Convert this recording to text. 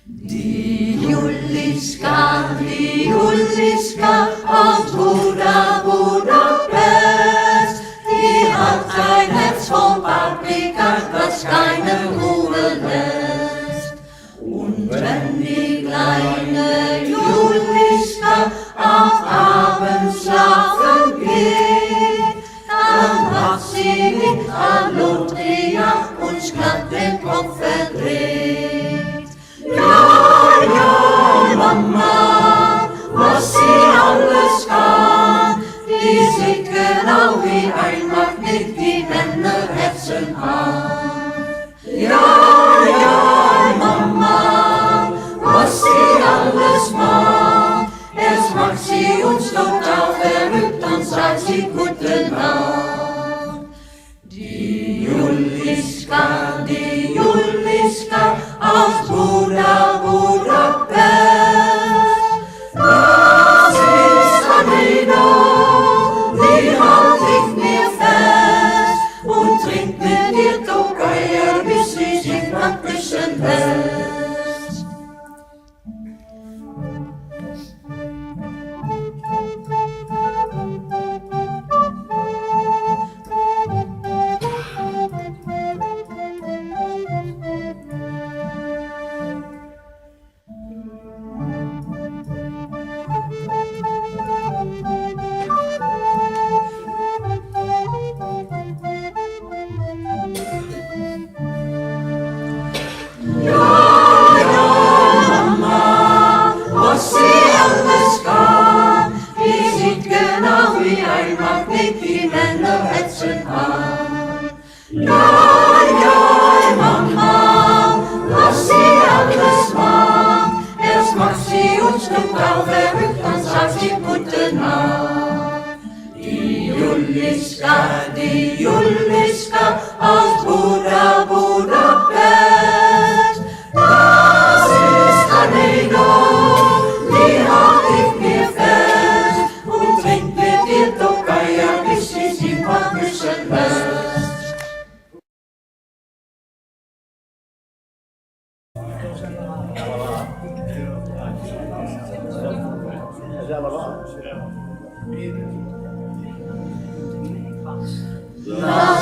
Die Juliska aus Budapest, die hat ein Herz voll Paprika, das keine Ruhe lässt. Und wenn die kleine Juliska auf Abend schlafen geht, dann hat sie mit Halotria uns glatt den Kopf verdreht. Ja, Mama, was sie alles kann, die sieht genau wie ein Magnet die Männerherzen an. Ja, Mama, was sie alles macht, es macht sie uns total verrückt, dann sagt sie gute Nacht. Die Juliska aus Budapest, das ist Anina, die halt ich mir fest und trinkt mit dir Tokaier, bis sie sich abwischen lässt. Was sie alles kann, die sieht genau wie ein Magnet die Männerherzen an. Ja, Mama, was sie alles macht, es macht sie uns total verrückt, dann sagt sie gute Nacht. Die Juliska aus Budapest, das ist Anina, die halt ich mir fest und trinkt mit dir Tokaier, bis sie sich abwischen lässt. La